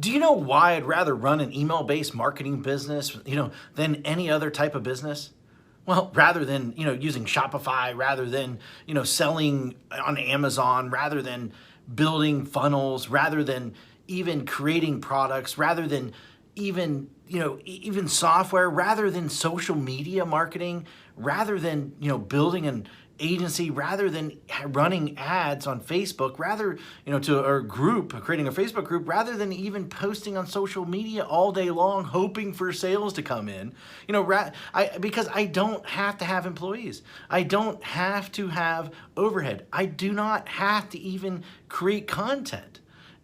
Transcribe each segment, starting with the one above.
Do you know why I'd rather run an email-based marketing business, than any other type of business? Well, rather than, using Shopify, rather than, selling on Amazon, rather than building funnels, rather than even creating products, rather than even, even software, rather than social media marketing, rather than, building an agency, rather than running ads on Facebook, rather, to a group, creating a Facebook group, rather than even posting on social media all day long, hoping for sales to come in, because I don't have to have employees. I don't have to have overhead. I do not have to even create content.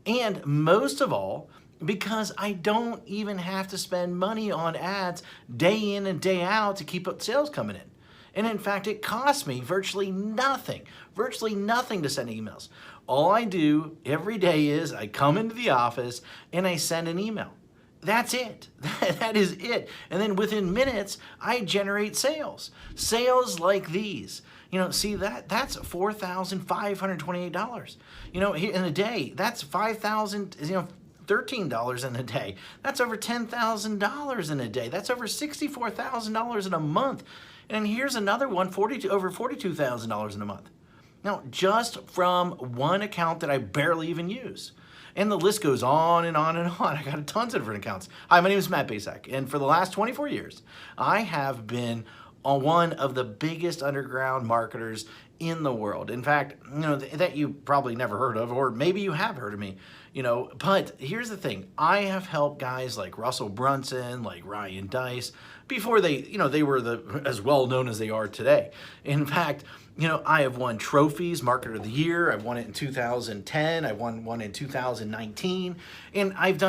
And most of all, because I don't even have to spend money on ads day in and day out to keep up sales coming in. And in fact, it costs me virtually nothing to send emails. All I do every day is I come into the office and I send an email. That's it. That is it. And then within minutes, I generate sales. Sales like these. See that's $4,528. In a day, that's $5,000, $13 in a day. That's over $10,000 in a day. That's over $64,000 in a month. And here's another one, over $42,000 in a month. Now, just from one account that I barely even use. And the list goes on and on and on. I got tons of different accounts. Hi, my name is Matt Basak, and for the last 24 years, I have been one of the biggest underground marketers in the world. In fact, that you probably never heard of, or maybe you have heard of me, but here's the thing. I have helped guys like Russell Brunson, like Ryan Deiss, before they were as well known as they are today. In fact, I have won trophies, Marketer of the Year. I've won it in 2010. I won one in 2019. And I've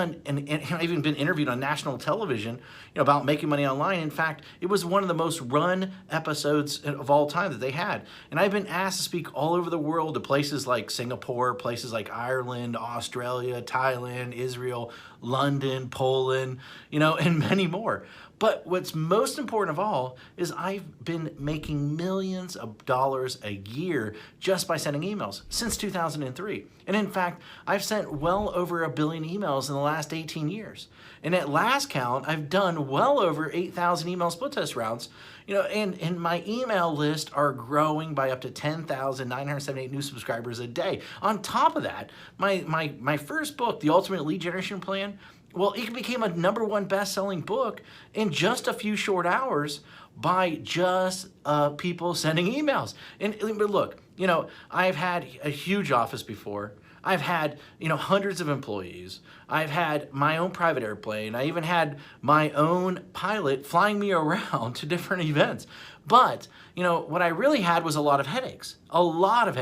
even been interviewed on national television, about making money online. In fact, it was one of the most run episodes of all time that they had. And I've been asked to speak all over the world to places like Singapore, places like Ireland, Australia, Thailand, Israel, London, Poland, and many more. But what's most important of all is I've been making millions of dollars a year just by sending emails since 2003. And in fact, I've sent well over 1 billion emails in the last 18 years. And at last count, I've done well over 8,000 email split test rounds. And my email list are growing by up to 10,978 new subscribers a day. On top of that, my first book, The Ultimate Lead Generation Plan, well, it became a #1 best-selling book in just a few short hours by just people sending emails. But look, I've had a huge office before. I've had, hundreds of employees. I've had my own private airplane. I even had my own pilot flying me around to different events. But, what I really had was a lot of headaches, a lot of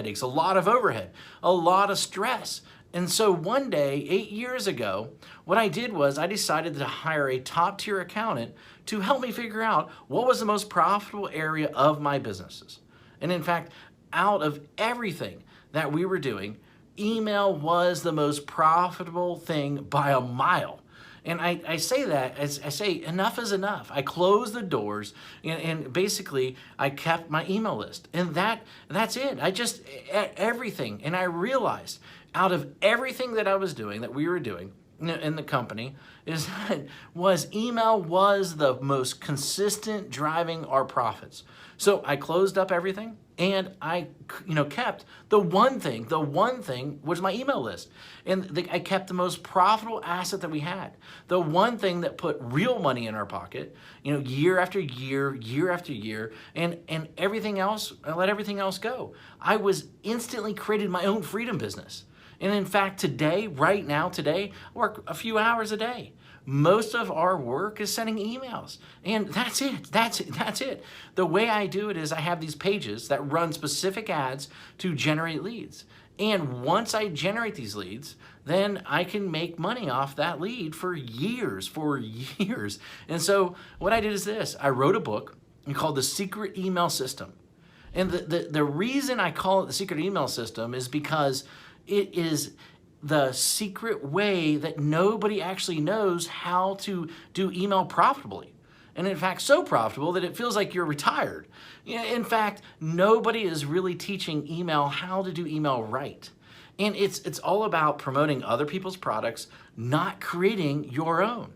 overhead, a lot of stress. And so one day, 8 years ago, what I did was I decided to hire a top-tier accountant to help me figure out what was the most profitable area of my businesses. And in fact, out of everything that we were doing, email was the most profitable thing by a mile. And I say that, as I say, enough is enough. I closed the doors and basically I kept my email list. And that's it. Everything. And I realized out of everything that I was doing, that we were doing in the company, email was the most consistent driving our profits. So I closed up everything and I kept the one thing was my email list. And I kept the most profitable asset that we had. The one thing that put real money in our pocket, year after year, year after year, and everything else, I let everything else go. I was instantly created my own freedom business. And in fact, right now, I work a few hours a day. Most of our work is sending emails. And that's it. That's it. The way I do it is I have these pages that run specific ads to generate leads. And once I generate these leads, then I can make money off that lead for years. And so what I did is this. I wrote a book called The Secret Email System. And the reason I call it The Secret Email System is because it is the secret way that nobody actually knows how to do email profitably. And in fact, so profitable that it feels like you're retired. In fact, nobody is really teaching email how to do email right. And it's all about promoting other people's products, not creating your own.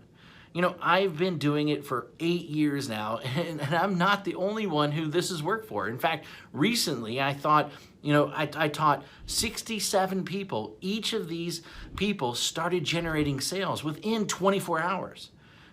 You know, I've been doing it for 8 years now, and I'm not the only one who this has worked for. In fact, recently I thought, you know, I taught 67 people. Each of these people started generating sales within 24 hours.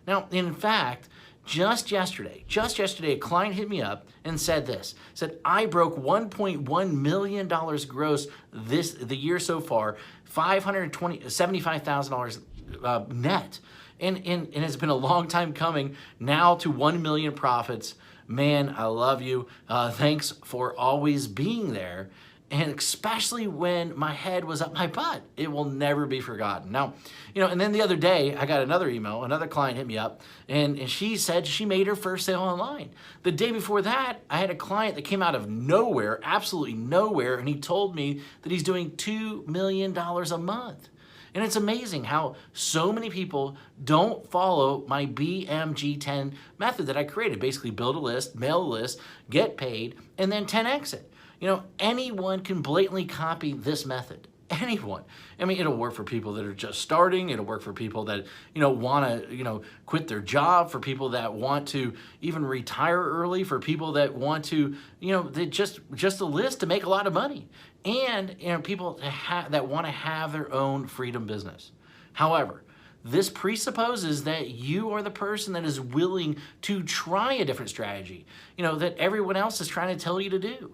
Now, in fact, just yesterday, a client hit me up and said this, said, I broke $1.1 million gross the year so far, $75,000 net. And it's been a long time coming now to 1 million profits. Man, I love you. Thanks for always being there. And especially when my head was up my butt, it will never be forgotten. Now, you know, and then the other day I got another email, another client hit me up, and she said she made her first sale online. The day before that, I had a client that came out of nowhere, absolutely nowhere, and he told me that he's doing $2 million a month. And it's amazing how so many people don't follow my BMG10 method that I created. Basically build a list, mail a list, get paid, and then 10x it. You know, anyone can blatantly copy this method. Anyone. I mean, it'll work for people that are just starting. It'll work for people that, you know, want to, you know, quit their job, for people that want to even retire early, for people that want to, you know, they just a list to make a lot of money. And, you know, people that want to have their own freedom business. However, this presupposes that you are the person that is willing to try a different strategy, you know, that everyone else is trying to tell you to do.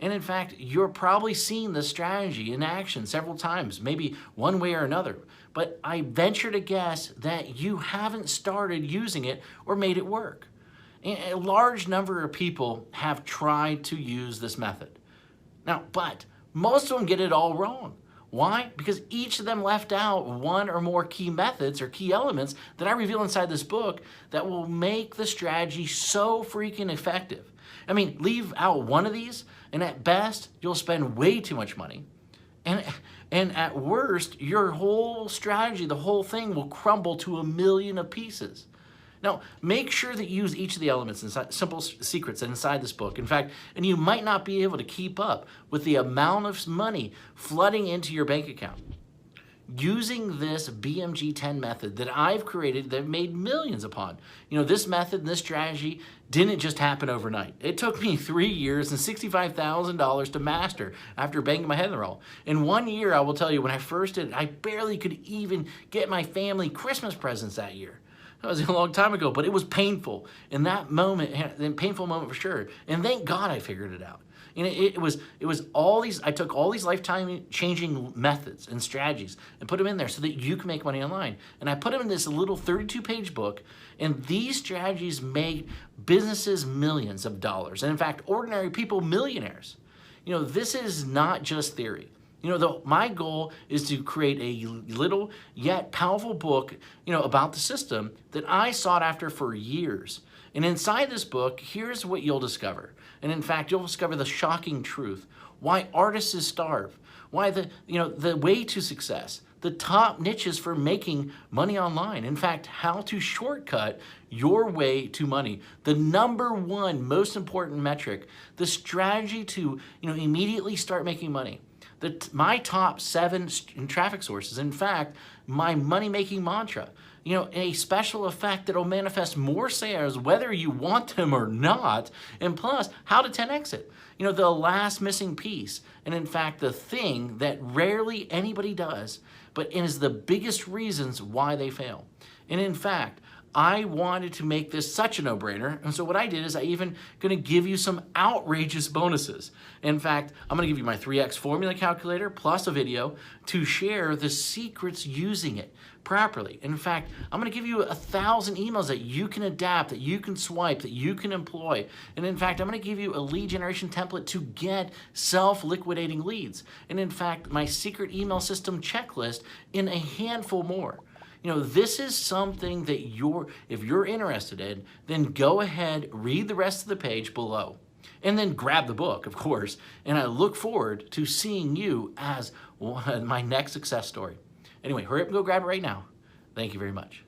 And in fact, you're probably seen this strategy in action several times, maybe one way or another. But I venture to guess that you haven't started using it or made it work. And a large number of people have tried to use this method. Now, but most of them get it all wrong. Why? Because each of them left out one or more key methods or key elements that I reveal inside this book that will make the strategy so freaking effective. I mean, leave out one of these, and at best, you'll spend way too much money. And at worst, your whole strategy, the whole thing will crumble to a million of pieces. Now, make sure that you use each of the elements inside, simple secrets inside this book. In fact, and you might not be able to keep up with the amount of money flooding into your bank account. Using this BMG10 method that I've created, that I've made millions upon. You know, this method and this strategy didn't just happen overnight. It took me 3 years and $65,000 to master after banging my head in the wall. In 1 year, I will tell you, when I first did it, I barely could even get my family Christmas presents that year. That was a long time ago, but it was painful. In that moment, a painful moment for sure. And thank God I figured it out. And it was all these, I took all these lifetime changing methods and strategies and put them in there so that you can make money online. And I put them in this little 32-page book, and these strategies made businesses millions of dollars. And in fact, ordinary people millionaires. You know, this is not just theory. You know, my goal is to create a little yet powerful book, you know, about the system that I sought after for years. And inside this book, here's what you'll discover. And in fact, you'll discover the shocking truth. Why artists starve. Why the way to success. The top niches for making money online. In fact, how to shortcut your way to money. The #1 most important metric. The strategy to, you know, immediately start making money. My top 7 traffic sources. In fact, my money-making mantra. You know, a special effect that will manifest more sales whether you want them or not, and plus, how to 10x it. You know, the last missing piece, and in fact, the thing that rarely anybody does, but is the biggest reasons why they fail. And in fact, I wanted to make this such a no-brainer, and so what I did is I even going to give you some outrageous bonuses. In fact, I'm going to give you my 3x formula calculator plus a video to share the secrets using it properly. In fact, I'm going to give you 1,000 emails that you can adapt, that you can swipe, that you can employ. And in fact, I'm going to give you a lead generation template to get self-liquidating leads. And in fact, my secret email system checklist in a handful more. You know, this is something that if you're interested in, then go ahead, read the rest of the page below, and then grab the book, of course. And I look forward to seeing you as my next success story. Anyway, hurry up and go grab it right now. Thank you very much.